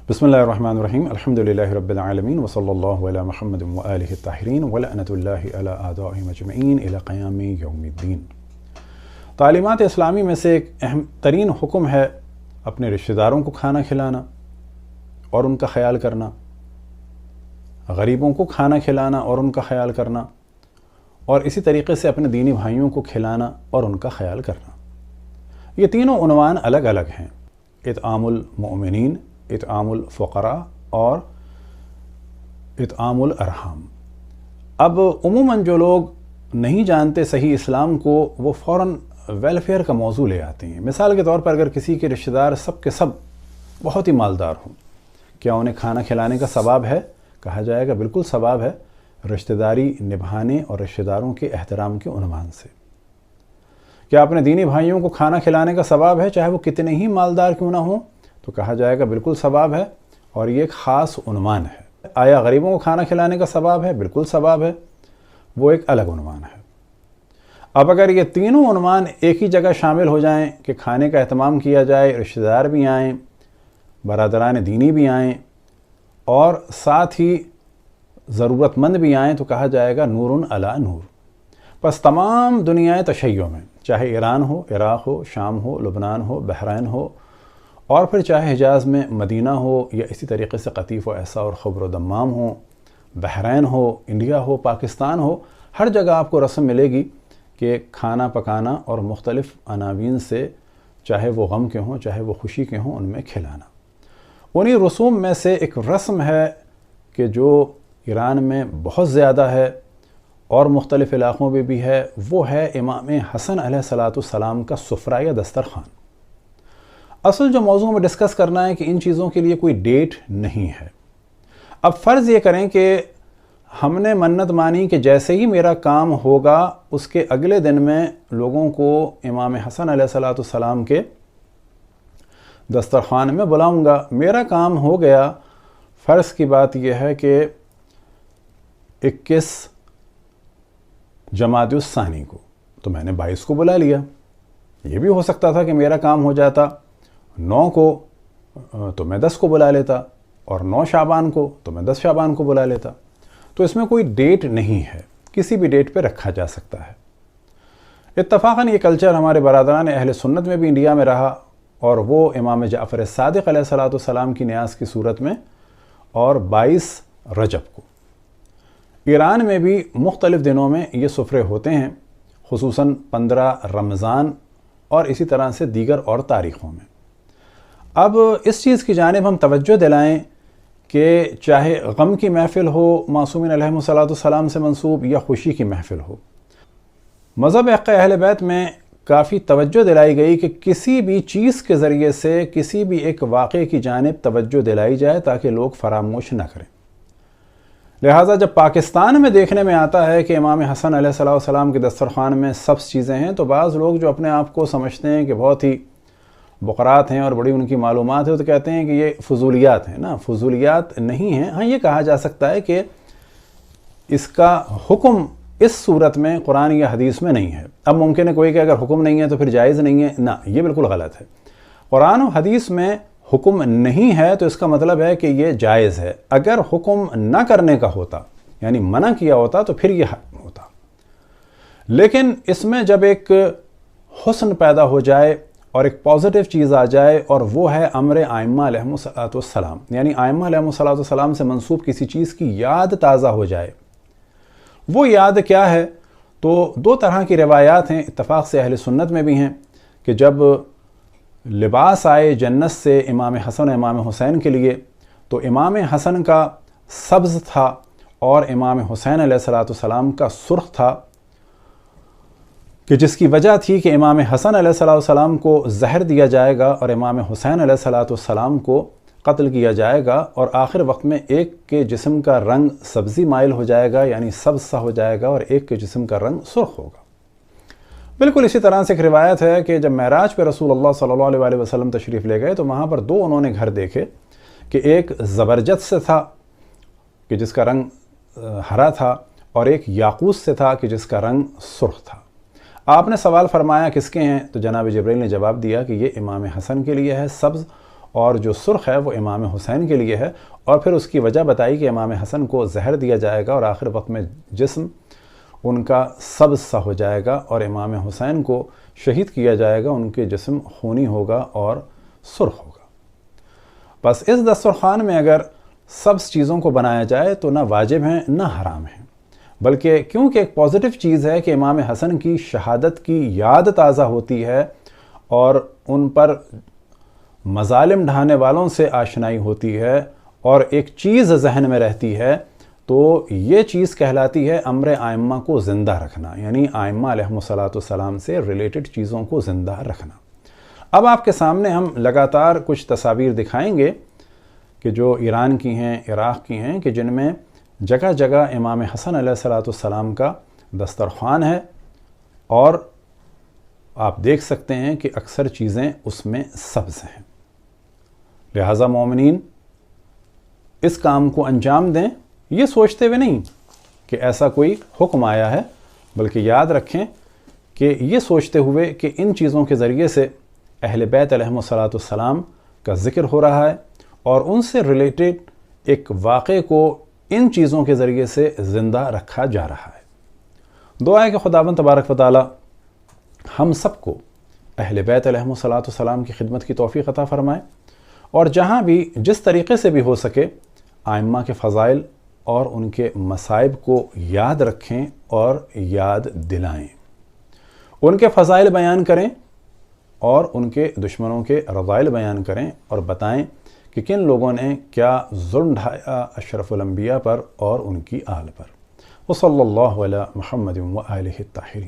بسم اللہ الرحمن الرحیم الحمدللہ رب العالمین وصلی اللہ علی محمد وآلہ الطاہرین ولعنۃ اللہ علی اعدائہم اجمعین الی قیام یوم الدین۔ تعلیمات اسلامی میں سے ایک اہم ترین حکم ہے اپنے رشتہ داروں کو کھانا کھلانا اور ان کا خیال کرنا، غریبوں کو کھانا کھلانا اور ان کا خیال کرنا، اور اسی طریقے سے اپنے دینی بھائیوں کو کھلانا اور ان کا خیال کرنا۔ یہ تینوں عنوان الگ الگ ہیں: اطعام المؤمنین، اطعام الفقراء اور اطعام الارحام۔ اب عموماً جو لوگ نہیں جانتے صحیح اسلام کو، وہ فوراً ویلفیئر کا موضوع لے آتے ہیں۔ مثال کے طور پر اگر کسی کے رشتہ دار سب کے سب بہت ہی مالدار ہوں، کیا انہیں کھانا کھلانے کا ثواب ہے؟ کہا جائے گا بالکل ثواب ہے، رشتہ داری نبھانے اور رشتہ داروں کے احترام کے عنوان سے۔ کیا اپنے دینی بھائیوں کو کھانا کھلانے کا ثواب ہے، چاہے وہ کتنے ہی مالدار کیوں نہ ہوں؟ تو کہا جائے گا بالکل ثواب ہے، اور یہ ایک خاص عنوان ہے۔ آیا غریبوں کو کھانا کھلانے کا ثواب ہے؟ بالکل ثواب ہے، وہ ایک الگ عنوان ہے۔ اب اگر یہ تینوں عنوان ایک ہی جگہ شامل ہو جائیں کہ کھانے کا اہتمام کیا جائے، رشتہ دار بھی آئیں، برادران دینی بھی آئیں، اور ساتھ ہی ضرورت مند بھی آئیں، تو کہا جائے گا نور علی نور۔ پس تمام دنیا تشیع میں، چاہے ایران ہو، عراق ہو، شام ہو، لبنان ہو، بحرین ہو، اور پھر چاہے حجاز میں مدینہ ہو، یا اسی طریقے سے قطیف و احسا اور خبر و دمام ہو، بحرین ہو، انڈیا ہو، پاکستان ہو، ہر جگہ آپ کو رسم ملے گی کہ کھانا پکانا اور مختلف عناوین سے، چاہے وہ غم کے ہوں چاہے وہ خوشی کے ہوں، ان میں کھلانا۔ انہی رسوم میں سے ایک رسم ہے کہ جو ایران میں بہت زیادہ ہے اور مختلف علاقوں میں بھی ہے، وہ ہے امام حسن علیہ السلام کا سفرہ یا دسترخوان۔ اصل جو موضوع میں ڈسکس کرنا ہے کہ ان چیزوں کے لیے کوئی ڈیٹ نہیں ہے۔ اب فرض یہ کریں کہ ہم نے منت مانی کہ جیسے ہی میرا کام ہوگا، اس کے اگلے دن میں لوگوں کو امام حسن علیہ السلام کے دسترخوان میں بلاؤں گا۔ میرا کام ہو گیا، فرض کی بات یہ ہے کہ 21 جمادی الثانی کو، تو میں نے 22 کو بلا لیا۔ یہ بھی ہو سکتا تھا کہ میرا کام ہو جاتا 9 کو، تو میں 10 کو بلا لیتا، اور 9 شعبان کو تو میں 10 شعبان کو بلا لیتا۔ تو اس میں کوئی ڈیٹ نہیں ہے، کسی بھی ڈیٹ پہ رکھا جا سکتا ہے۔ اتفاقاً یہ کلچر ہمارے برادران اہل سنت میں بھی انڈیا میں رہا، اور وہ امام جعفر صادق علیہ السلام کی نیاز کی صورت میں، اور 22 رجب کو۔ ایران میں بھی مختلف دنوں میں یہ سفرے ہوتے ہیں، خصوصاً 15 رمضان اور اسی طرح سے دیگر اور تاریخوں میں۔ اب اس چیز کی جانب ہم توجہ دلائیں کہ چاہے غم کی محفل ہو معصومین علیہم السلام سے منسوب، یا خوشی کی محفل ہو، مذہب حق اہل بیت میں کافی توجہ دلائی گئی کہ کسی بھی چیز کے ذریعے سے کسی بھی ایک واقعے کی جانب توجہ دلائی جائے تاکہ لوگ فراموش نہ کریں۔ لہٰذا جب پاکستان میں دیکھنے میں آتا ہے کہ امام حسن علیہ السلام کے دسترخوان میں سبز چیزیں ہیں، تو بعض لوگ جو اپنے آپ کو سمجھتے ہیں کہ بہت ہی بقرات ہیں اور بڑی ان کی معلومات ہے، تو کہتے ہیں کہ یہ فضولیات ہیں۔ نا، فضولیات نہیں ہیں۔ ہاں، یہ کہا جا سکتا ہے کہ اس کا حکم اس صورت میں قرآن یا حدیث میں نہیں ہے۔ اب ممکن ہے کوئی کہ اگر حکم نہیں ہے تو پھر جائز نہیں ہے، نہ، یہ بالکل غلط ہے۔ قرآن و حدیث میں حکم نہیں ہے تو اس کا مطلب ہے کہ یہ جائز ہے۔ اگر حکم نہ کرنے کا ہوتا، یعنی منع کیا ہوتا، تو پھر یہ حرام ہوتا۔ لیکن اس میں جب ایک حسن پیدا ہو جائے اور ایک پازیٹیو چیز آ جائے، اور وہ ہے امر ائمہ علیہم السلام، یعنی ائمہ علیہم السلام سے منسوب کسی چیز کی یاد تازہ ہو جائے، وہ یاد کیا ہے؟ تو 2 طرح کی روایات ہیں، اتفاق سے اہل سنت میں بھی ہیں، کہ جب لباس آئے جنت سے امام حسن امام حسین کے لیے، تو امام حسن کا سبز تھا اور امام حسین علیہ السلام کا سرخ تھا، کہ جس کی وجہ تھی کہ امام حسن علیہ السلام کو زہر دیا جائے گا اور امام حسین علیہ السلام کو قتل کیا جائے گا، اور آخر وقت میں ایک کے جسم کا رنگ سبزی مائل ہو جائے گا، یعنی سبز سا ہو جائے گا، اور ایک کے جسم کا رنگ سرخ ہوگا۔ بالکل اسی طرح سے ایک روایت ہے کہ جب معراج پہ رسول اللہ صلی اللہ علیہ وسلم تشریف لے گئے، تو وہاں پر 2 انہوں نے گھر دیکھے، کہ ایک زبرجد سے تھا کہ جس کا رنگ ہرا تھا، اور ایک یاقوت سے تھا کہ جس کا رنگ سرخ تھا۔ آپ نے سوال فرمایا کس کے ہیں؟ تو جناب جبرائیل نے جواب دیا کہ یہ امام حسن کے لیے ہے سبز، اور جو سرخ ہے وہ امام حسین کے لیے ہے، اور پھر اس کی وجہ بتائی کہ امام حسن کو زہر دیا جائے گا اور آخر وقت میں جسم ان کا سبز سا ہو جائے گا، اور امام حسین کو شہید کیا جائے گا، ان کے جسم خونی ہوگا اور سرخ ہوگا۔ بس اس دسترخوان میں اگر سبز چیزوں کو بنایا جائے تو نہ واجب ہیں نہ حرام ہیں، بلکہ کیونکہ ایک پازیٹیو چیز ہے کہ امام حسن کی شہادت کی یاد تازہ ہوتی ہے اور ان پر مظالم ڈھانے والوں سے آشنائی ہوتی ہے، اور ایک چیز ذہن میں رہتی ہے، تو یہ چیز کہلاتی ہے امر ائمہ کو زندہ رکھنا، یعنی ائمہ علیہم السلام سے ریلیٹڈ چیزوں کو زندہ رکھنا۔ اب آپ کے سامنے ہم لگاتار کچھ تصاویر دکھائیں گے کہ جو ایران کی ہیں، عراق کی ہیں، کہ جن میں جگہ جگہ امام حسن علیہ السلام کا دسترخوان ہے، اور آپ دیکھ سکتے ہیں کہ اکثر چیزیں اس میں سبز ہیں۔ لہٰذا مومنین اس کام کو انجام دیں، یہ سوچتے ہوئے نہیں کہ ایسا کوئی حکم آیا ہے، بلکہ یاد رکھیں کہ یہ سوچتے ہوئے کہ ان چیزوں کے ذریعے سے اہل بیت علیہم السلام کا ذکر ہو رہا ہے، اور ان سے ریلیٹڈ ایک واقعے کو ان چیزوں کے ذریعے سے زندہ رکھا جا رہا ہے۔ دعا ہے کہ خداوند تبارک و تعالی ہم سب کو اہل بیت علیہم السلام کی خدمت کی توفیق عطا فرمائے، اور جہاں بھی جس طریقے سے بھی ہو سکے ائمہ کے فضائل اور ان کے مصائب کو یاد رکھیں اور یاد دلائیں، ان کے فضائل بیان کریں اور ان کے دشمنوں کے رذائل بیان کریں، اور بتائیں کہ کن لوگوں نے کیا ظلم ڈھایا اشرف الانبیاء پر اور ان کی آل پر۔ وصلی اللہ علی محمد و آلہ الطاہرین۔